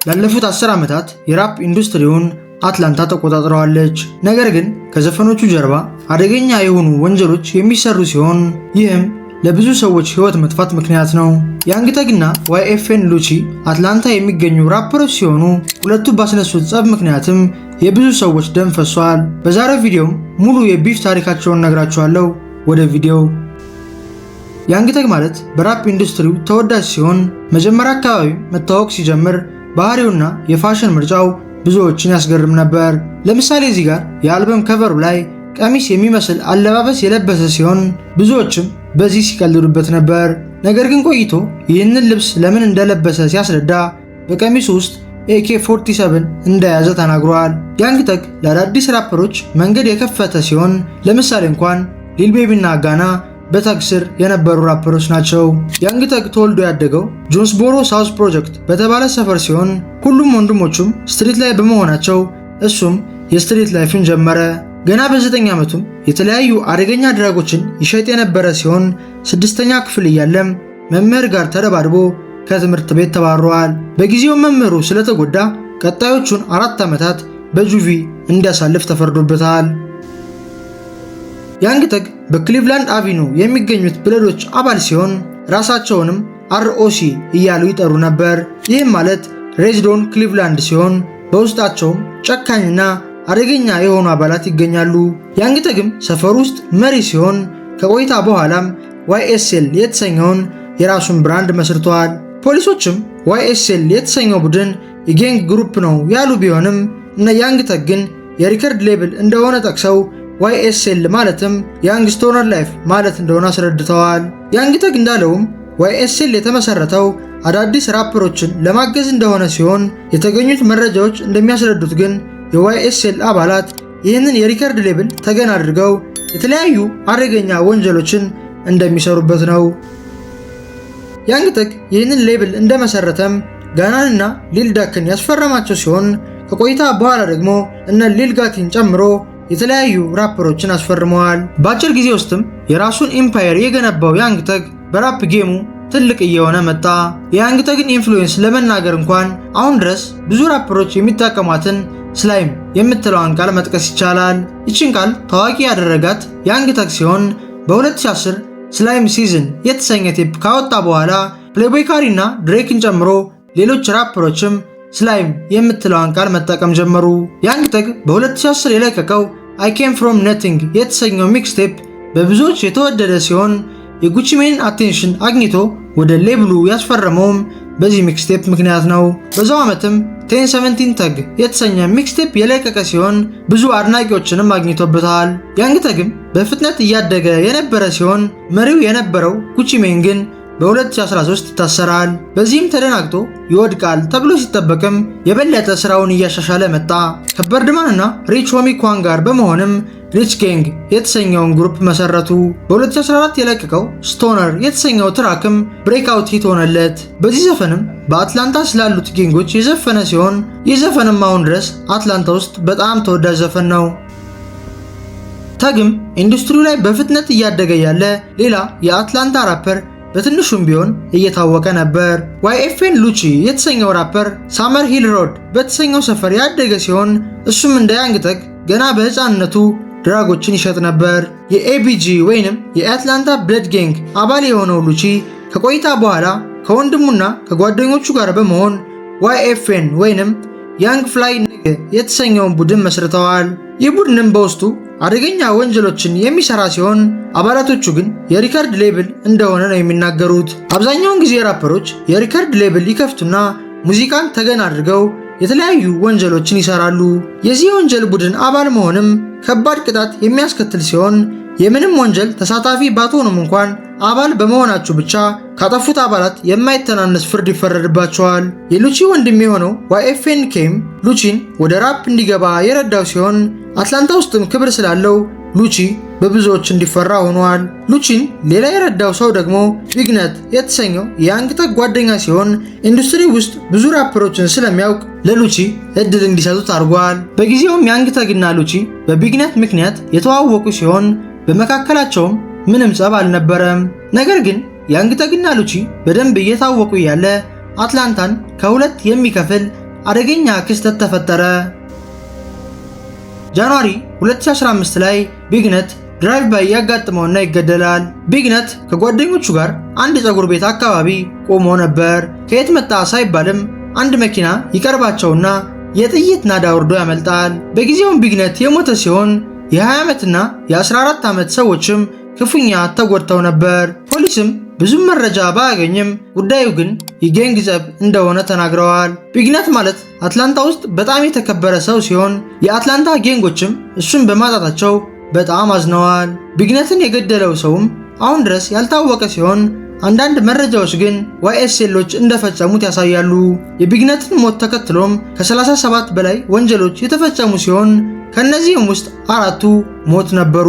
ላለፉት 10 ዓመታት የራፕ ኢንዱስትሪውን አትላንታ ተቆጣጥረዋለች። ነገር ግን ከዘፈኖቹ ጀርባ አደገኛ የሆኑ ወንጀሎች የሚሰሩ ሲሆን ይህም ለብዙ ሰዎች ህይወት መጥፋት ምክንያት ነው። ያንግ ተግ እና YFN ሉቺ አትላንታ የሚገኙ ራፐሮች ሲሆኑ ሁለቱ ባስነሱት ጸብ ምክንያትም የብዙ ሰዎች ደም ፈሷል። በዛሬው ቪዲዮም ሙሉ የቢፍ ታሪካቸውን ነግራችኋለሁ። ወደ ቪዲዮው። ያንግ ተግ ማለት በራፕ ኢንዱስትሪው ተወዳጅ ሲሆን መጀመሪያ አካባቢ መታወቅ ሲጀምር ባህሪውና የፋሽን ምርጫው ብዙዎችን ያስገርም ነበር። ለምሳሌ እዚህ ጋር የአልበም ከቨሩ ላይ ቀሚስ የሚመስል አለባበስ የለበሰ ሲሆን ብዙዎችም በዚህ ሲቀልዱበት ነበር። ነገር ግን ቆይቶ ይህንን ልብስ ለምን እንደለበሰ ሲያስረዳ በቀሚሱ ውስጥ AK-47 እንደያዘ ተናግሯል። ያንግ ተግ ለአዳዲስ ራፐሮች መንገድ የከፈተ ሲሆን ለምሳሌ እንኳን ሊል ቤቢ እና ጋና በታግ ስር የነበሩ ራፐሮች ናቸው። ያንግ ተግ ተወልዶ ያደገው ጆንስቦሮ ሳውዝ ፕሮጀክት በተባለ ሰፈር ሲሆን ሁሉም ወንድሞቹም ስትሪት ላይ በመሆናቸው እሱም የስትሪት ላይፍን ጀመረ። ገና በ9 ዓመቱም የተለያዩ አደገኛ ድራጎችን ይሸጥ የነበረ ሲሆን 6ኛ ክፍል እያለም መምህር ጋር ተደባድቦ ከትምህርት ቤት ተባሯል። በጊዜው መምህሩ ስለተጎዳ ቀጣዮቹን 4 ዓመታት በጁቪ እንዲያሳልፍ ተፈርዶበታል። ያንግ ተግ በክሊቭላንድ አቪኑ የሚገኙት ብለዶች አባል ሲሆን ራሳቸውንም ROC እያሉ ይጠሩ ነበር። ይህም ማለት ሬዝድ ኦን ክሊቭላንድ ሲሆን በውስጣቸውም ጨካኝና አደገኛ የሆኑ አባላት ይገኛሉ። ያንግ ተግም ሰፈሩ ውስጥ መሪ ሲሆን ከቆይታ በኋላም YSL የተሰኘውን የራሱን ብራንድ መስርተዋል። ፖሊሶችም YSL የተሰኘው ቡድን የጌንግ ግሩፕ ነው ያሉ ቢሆንም እነ ያንግ ተግ ግን የሪከርድ ሌብል እንደሆነ ጠቅሰው YSL ማለትም ያንግ ስቶነር ላይፍ ማለት እንደሆነ አስረድተዋል። ያንግ ተግ እንዳለውም YSL የተመሰረተው አዳዲስ ራፐሮችን ለማገዝ እንደሆነ ሲሆን የተገኙት መረጃዎች እንደሚያስረዱት ግን የYSL አባላት ይህንን የሪከርድ ሌብል ተገን አድርገው የተለያዩ አደገኛ ወንጀሎችን እንደሚሰሩበት ነው። ያንግ ተግ ይህንን ሌብል እንደመሰረተም ጋናንና ሊል ዳክን ያስፈረማቸው ሲሆን ከቆይታ በኋላ ደግሞ እነ ሊል ጋቲን ጨምሮ የተለያዩ ራፐሮችን አስፈርመዋል። በአጭር ጊዜ ውስጥም የራሱን ኢምፓየር የገነባው ያንግ ተግ በራፕ ጌሙ ትልቅ እየሆነ መጣ። የያንግ ተግን ኢንፍሉዌንስ ለመናገር እንኳን አሁን ድረስ ብዙ ራፐሮች የሚጠቀሟትን ስላይም የምትለዋን ቃል መጥቀስ ይቻላል። ይችን ቃል ታዋቂ ያደረጋት ያንግ ተግ ሲሆን በ2010 ስላይም ሲዝን የተሰኘ ቴፕ ካወጣ በኋላ ፕሌይቦይ ካሪ እና ድሬክን ጨምሮ ሌሎች ራፐሮችም ስላይም የምትለዋን ቃል መጠቀም ጀመሩ። ያንግ ተግ በ2010 የለቀቀው I came from nothing የተሰኘው ሚክስቴፕ በብዙዎች የተወደደ ሲሆን የጉቺ ሜንን አቴንሽን አግኝቶ ወደ ሌብሉ ያስፈረመውም በዚህ ሚክስቴፕ ምክንያት ነው። በዛው ዓመትም 1017 ተግ የተሰኘ ሚክስቴፕ የለቀቀ ሲሆን ብዙ አድናቂዎችንም አግኝቶበታል። ያንግ ተግም በፍጥነት እያደገ የነበረ ሲሆን መሪው የነበረው ጉቺ ሜን ግን በ2013 ይታሰራል። በዚህም ተደናግጦ ይወድቃል ተብሎ ሲጠበቅም የበለጠ ስራውን እያሻሻለ መጣ። ከበርድማን እና ሪች ሆሚ ኳን ጋር በመሆንም ሪች ጋንግ የተሰኘውን ግሩፕ መሰረቱ። በ2014 የለቀቀው ስቶነር የተሰኘው ትራክም ብሬክአውት ሂት ሆነለት። በዚህ ዘፈንም በአትላንታ ስላሉት ጌንጎች የዘፈነ ሲሆን ይህ ዘፈንም አሁን ድረስ አትላንታ ውስጥ በጣም ተወዳጅ ዘፈን ነው። ተግም ኢንዱስትሪው ላይ በፍጥነት እያደገ ያለ ሌላ የአትላንታ ራፐር በትንሹም ቢሆን እየታወቀ ነበር። YFN ሉቺ የተሰኘው ራፐር ሳመር ሂል ሮድ በተሰኘው ሰፈር ያደገ ሲሆን እሱም እንደ ያንግ ተግ ገና በህፃንነቱ ድራጎችን ይሸጥ ነበር። የABG ወይንም የአትላንታ ብለድ ጋንግ አባል የሆነው ሉቺ ከቆይታ በኋላ ከወንድሙና ከጓደኞቹ ጋር በመሆን YFN ወይንም ያንግ ፍላይ የተሰኘውን ቡድን መስርተዋል። ይህ ቡድንም በውስጡ አደገኛ ወንጀሎችን የሚሰራ ሲሆን አባላቶቹ ግን የሪከርድ ሌብል እንደሆነ ነው የሚናገሩት። አብዛኛውን ጊዜ ራፐሮች የሪከርድ ሌብል ይከፍቱና ሙዚቃን ተገን አድርገው የተለያዩ ወንጀሎችን ይሰራሉ። የዚህ ወንጀል ቡድን አባል መሆንም ከባድ ቅጣት የሚያስከትል ሲሆን የምንም ወንጀል ተሳታፊ ባትሆኑም እንኳን አባል በመሆናችሁ ብቻ ካጠፉት አባላት የማይተናነስ ፍርድ ይፈረድባቸዋል። የሉቺ ወንድም የሆነው YFN ኬም ሉቺን ወደ ራፕ እንዲገባ የረዳው ሲሆን አትላንታ ውስጥም ክብር ስላለው ሉቺ በብዙዎች እንዲፈራ ሆኗል። ሉቺን ሌላ የረዳው ሰው ደግሞ ቢግነት የተሰኘው የያንግ ተግ ጓደኛ ሲሆን ኢንዱስትሪ ውስጥ ብዙ ራፐሮችን ስለሚያውቅ ለሉቺ እድል እንዲሰጡት አድርጓል። በጊዜውም ያንግ ተግ እና ሉቺ በቢግነት ምክንያት የተዋወቁ ሲሆን በመካከላቸውም ምንም ጸብ አልነበረም። ነገር ግን ያንግ ተግ እና ሉቺ በደንብ እየታወቁ ያለ አትላንታን ከሁለት የሚከፍል አደገኛ ክስተት ተፈጠረ። ጃንዋሪ 2015 ላይ ቢግነት ድራይቭ ባይ ያጋጥመውና ይገደላል። ቢግነት ከጓደኞቹ ጋር አንድ ፀጉር ቤት አካባቢ ቆሞ ነበር። ከየት መጣ ሳይባልም አንድ መኪና ይቀርባቸውና የጥይት ናዳ ወርዶ ያመልጣል። በጊዜውም ቢግነት የሞተ ሲሆን የ20 ዓመትና የ14 ዓመት ሰዎችም ክፉኛ ተጎድተው ነበር። ፖሊስም ብዙም መረጃ ባያገኝም ጉዳዩ ግን የጌንግ ጸብ እንደሆነ ተናግረዋል። ቢግነት ማለት አትላንታ ውስጥ በጣም የተከበረ ሰው ሲሆን የአትላንታ ጌንጎችም እሱን በማጣታቸው በጣም አዝነዋል። ቢግነትን የገደለው ሰውም አሁን ድረስ ያልታወቀ ሲሆን አንዳንድ መረጃዎች ግን YSLዎች እንደፈጸሙት ያሳያሉ። የቢግነትን ሞት ተከትሎም ከ37 በላይ ወንጀሎች የተፈጸሙ ሲሆን ከነዚህም ውስጥ 4ቱ ሞት ነበሩ።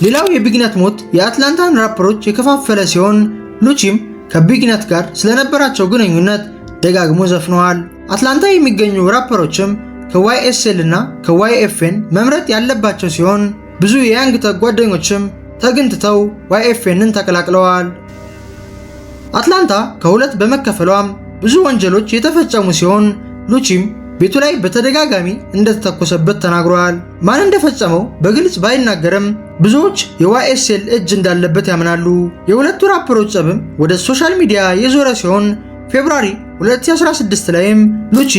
ሌላው የቢግነት ሞት የአትላንታን ራፐሮች የከፋፈለ ሲሆን ሉቺም ከቢግነት ጋር ስለነበራቸው ግንኙነት ደጋግሞ ዘፍነዋል። አትላንታ የሚገኙ ራፐሮችም ከYSL እና ከYFN መምረጥ ያለባቸው ሲሆን ብዙ የያንግ ተግ ጓደኞችም ተግንትተው YFNን ተቀላቅለዋል። አትላንታ ከሁለት በመከፈሏም ብዙ ወንጀሎች የተፈጸሙ ሲሆን ሉቺም ቤቱ ላይ በተደጋጋሚ እንደተተኮሰበት ተናግሯል። ማን እንደፈጸመው በግልጽ ባይናገርም ብዙዎች የYSL እጅ እንዳለበት ያምናሉ። የሁለቱ ራፐሮች ጸብም ወደ ሶሻል ሚዲያ የዞረ ሲሆን ፌብሩዋሪ 2016 ላይም ሉቺ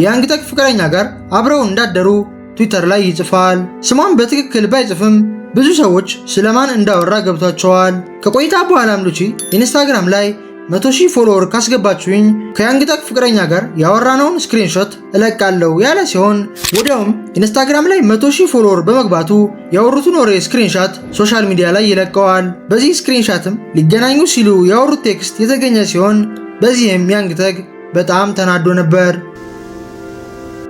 የያንግ ተግ ፍቅረኛ ጋር አብረው እንዳደሩ ትዊተር ላይ ይጽፋል። ስሟን በትክክል ባይጽፍም ብዙ ሰዎች ስለማን እንዳወራ ገብቷቸዋል። ከቆይታ በኋላም ሉቺ ኢንስታግራም ላይ 100,000 ፎሎወር ካስገባችሁኝ ከያንግ ተግ ፍቅረኛ ጋር ያወራነውን ስክሪንሾት እለቃለሁ ያለ ሲሆን ወዲያውም ኢንስታግራም ላይ 100,000 ፎሎወር በመግባቱ ያወሩትን ወሬ ስክሪንሾት ሶሻል ሚዲያ ላይ ይለቀዋል። በዚህ ስክሪንሾትም ሊገናኙ ሲሉ ያወሩት ቴክስት የተገኘ ሲሆን በዚህም ያንግ ተግ በጣም ተናዶ ነበር።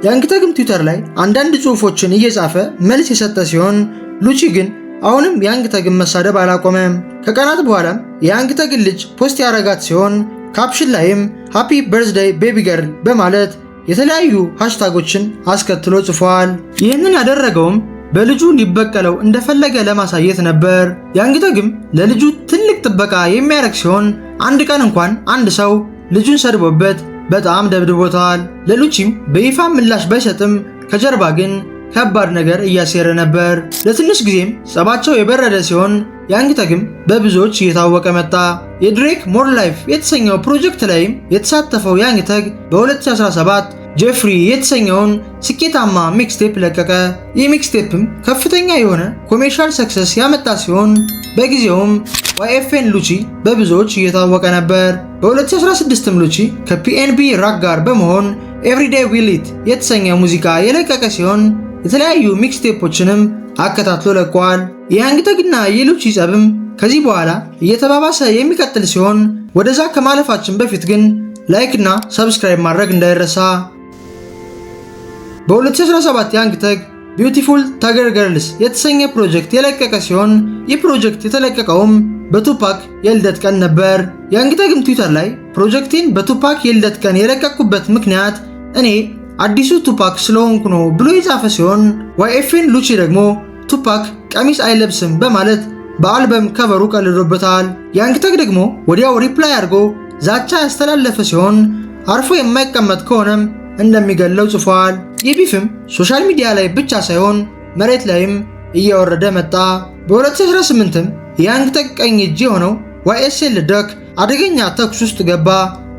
ያንግ ተግም ትዊተር ላይ አንዳንድ ጽሑፎችን እየጻፈ መልስ የሰጠ ሲሆን ሉቺ ግን አሁንም ያንግ ተግን መሳደብ አላቆመም። ከቀናት በኋላም የያንግ ተግን ልጅ ፖስት ያረጋት ሲሆን ካፕሽን ላይም ሃፒ በርዝዴይ ቤቢ ገርል በማለት የተለያዩ ሃሽታጎችን አስከትሎ ጽፏል። ይህንን ያደረገውም በልጁ ሊበቀለው እንደፈለገ ለማሳየት ነበር። ያንግ ተግም ለልጁ ትልቅ ጥበቃ የሚያደርግ ሲሆን አንድ ቀን እንኳን አንድ ሰው ልጁን ሰድቦበት በጣም ደብድቦታል። ለሉቺም በይፋ ምላሽ ባይሰጥም ከጀርባ ግን ከባድ ነገር እያሴረ ነበር። ለትንሽ ጊዜም ጸባቸው የበረደ ሲሆን ያንግ ተግም በብዙዎች እየታወቀ መጣ። የድሬክ ሞር ላይፍ የተሰኘው ፕሮጀክት ላይም የተሳተፈው ያንግ ተግ በ2017 ጄፍሪ የተሰኘውን ስኬታማ ሚክስቴፕ ለቀቀ። ይህ ሚክስቴፕም ከፍተኛ የሆነ ኮሜርሻል ሰክሰስ ያመጣ ሲሆን በጊዜውም YFN ሉቺ በብዙዎች እየታወቀ ነበር። በ2016ም ሉቺ ከPNB ራክ ጋር በመሆን ኤቭሪዴይ ዊል ኢት የተሰኘ ሙዚቃ የለቀቀ ሲሆን የተለያዩ ሚክስቴፖችንም አከታትሎ ለቋል። የያንግ ተግና የሉቺ ጸብም ከዚህ በኋላ እየተባባሰ የሚቀጥል ሲሆን ወደዛ ከማለፋችን በፊት ግን ላይክ እና ሰብስክራይብ ማድረግ እንዳይረሳ። በ2017 ያንግ ተግ ቢዩቲፉል ታገር ገርልስ የተሰኘ ፕሮጀክት የለቀቀ ሲሆን ይህ ፕሮጀክት የተለቀቀውም በቱፓክ የልደት ቀን ነበር። ያንግ ተግም ትዊተር ላይ ፕሮጀክቴን በቱፓክ የልደት ቀን የለቀቁበት ምክንያት እኔ አዲሱ ቱፓክ ስለሆንኩ ነው ብሎ የጻፈ ሲሆን YFN ሉቺ ደግሞ ቱፓክ ቀሚስ አይለብስም በማለት በአልበም ከቨሩ ቀልዶበታል። ያንግ ተግ ደግሞ ወዲያው ሪፕላይ አድርጎ ዛቻ ያስተላለፈ ሲሆን አርፎ የማይቀመጥ ከሆነም እንደሚገለው ጽፏል። ይህ ቢፍም ሶሻል ሚዲያ ላይ ብቻ ሳይሆን መሬት ላይም እየወረደ መጣ። በ2018ም የያንግ ተግ ቀኝ እጅ የሆነው YSL ዱክ አደገኛ ተኩስ ውስጥ ገባ።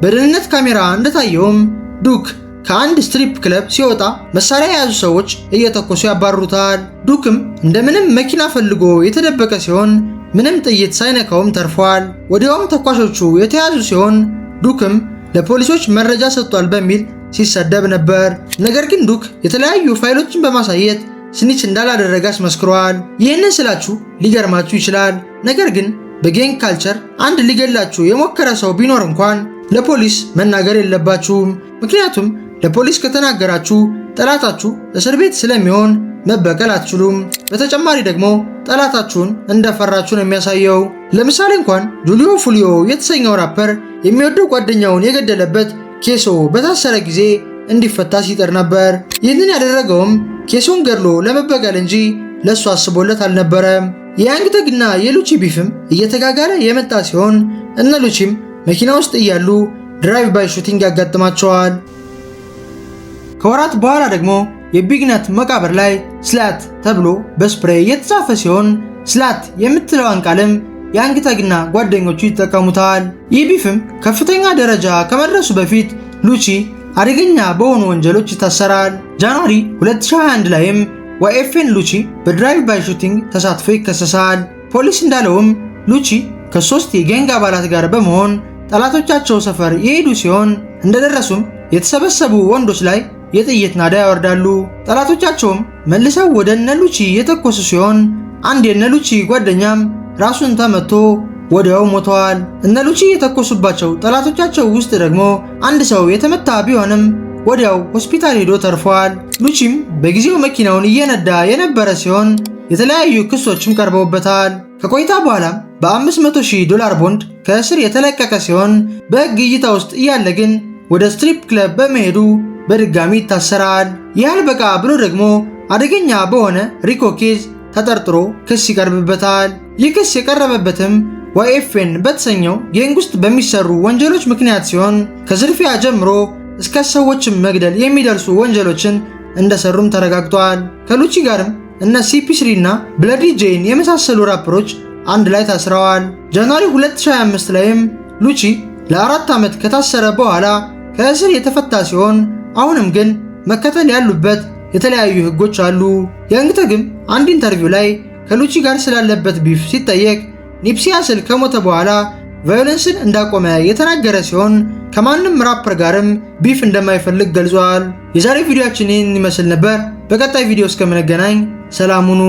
በደህንነት ካሜራ እንደታየውም ዱክ ከአንድ ስትሪፕ ክለብ ሲወጣ መሳሪያ የያዙ ሰዎች እየተኮሱ ያባሩታል። ዱክም እንደምንም መኪና ፈልጎ የተደበቀ ሲሆን ምንም ጥይት ሳይነካውም ተርፏል። ወዲያውም ተኳሾቹ የተያዙ ሲሆን ዱክም ለፖሊሶች መረጃ ሰጥቷል በሚል ሲሰደብ ነበር። ነገር ግን ዱክ የተለያዩ ፋይሎችን በማሳየት ስኒች እንዳላደረገ አስመስክሯል። ይህንን ስላችሁ ሊገርማችሁ ይችላል። ነገር ግን በጌንግ ካልቸር አንድ ሊገላችሁ የሞከረ ሰው ቢኖር እንኳን ለፖሊስ መናገር የለባችሁም። ምክንያቱም ለፖሊስ ከተናገራችሁ ጠላታችሁ እስር ቤት ስለሚሆን መበቀል አትችሉም። በተጨማሪ ደግሞ ጠላታችሁን እንደፈራችሁ ነው የሚያሳየው። ለምሳሌ እንኳን ጁሊዮ ፉሊዮ የተሰኘው ራፐር የሚወደው ጓደኛውን የገደለበት ኬሶ በታሰረ ጊዜ እንዲፈታ ሲጥር ነበር። ይህንን ያደረገውም ኬሶን ገድሎ ለመበቀል እንጂ ለሱ አስቦለት አልነበረም። የያንግ ተግና የሉቺ ቢፍም እየተጋጋለ የመጣ ሲሆን እነ ሉቺም መኪና ውስጥ እያሉ ድራይቭ ባይ ሹቲንግ ያጋጥማቸዋል። ከወራት በኋላ ደግሞ የቢግነት መቃብር ላይ ስላት ተብሎ በስፕሬይ የተጻፈ ሲሆን ስላት የምትለዋን ቃልም ያንግተግና ጓደኞቹ ይጠቀሙታል። ይህ ቢፍም ከፍተኛ ደረጃ ከመድረሱ በፊት ሉቺ አደገኛ በሆኑ ወንጀሎች ይታሰራል። ጃንዋሪ 2021 ላይም ዋይኤፍኤን ሉቺ በድራይቭ ባይ ሹቲንግ ተሳትፎ ይከሰሳል። ፖሊስ እንዳለውም ሉቺ ከ3 የጋንግ አባላት ጋር በመሆን ጠላቶቻቸው ሰፈር የሄዱ ሲሆን እንደደረሱም የተሰበሰቡ ወንዶች ላይ የጥይት ናዳ ያወርዳሉ። ጠላቶቻቸውም መልሰው ወደ እነሉቺ የተኮሱ ሲሆን አንድ የነሉቺ ጓደኛም ራሱን ተመቶ ወዲያው ሞተዋል። እነሉቺ የተኮሱባቸው ጠላቶቻቸው ውስጥ ደግሞ አንድ ሰው የተመታ ቢሆንም ወዲያው ሆስፒታል ሄዶ ተርፏል። ሉቺም በጊዜው መኪናውን እየነዳ የነበረ ሲሆን የተለያዩ ክሶችም ቀርበውበታል። ከቆይታ በኋላም $500,000 ቦንድ ከእስር የተለቀቀ ሲሆን በሕግ እይታ ውስጥ እያለ ግን ወደ ስትሪፕ ክለብ በመሄዱ በድጋሚ ይታሰራል። ይህ አልበቃ ብሎ ደግሞ አደገኛ በሆነ ሪኮ ኬዝ ተጠርጥሮ ክስ ይቀርብበታል። ይህ ክስ የቀረበበትም ዋይኤፍኤን በተሰኘው ጋንግ ውስጥ በሚሰሩ ወንጀሎች ምክንያት ሲሆን ከዝርፊያ ጀምሮ እስከ ሰዎችን መግደል የሚደርሱ ወንጀሎችን እንደሰሩም ተረጋግጧል። ከሉቺ ጋርም እነ CP3 እና ብለዲ ጄን የመሳሰሉ ራፐሮች አንድ ላይ ታስረዋል። ጃንዋሪ 2025 ላይም ሉቺ ለ4 ዓመት ከታሰረ በኋላ ከእስር የተፈታ ሲሆን አሁንም ግን መከተል ያሉበት የተለያዩ ህጎች አሉ። ያንግተግም አንድ ኢንተርቪው ላይ ከሉቺ ጋር ስላለበት ቢፍ ሲጠየቅ ኒፕሲ ሃስል ከሞተ በኋላ ቫዮለንስን እንዳቆመ የተናገረ ሲሆን ከማንም ራፐር ጋርም ቢፍ እንደማይፈልግ ገልጿል። የዛሬ ቪዲዮአችን ይህን ይመስል ነበር። በቀጣይ ቪዲዮ እስከምንገናኝ ሰላም ሁኑ።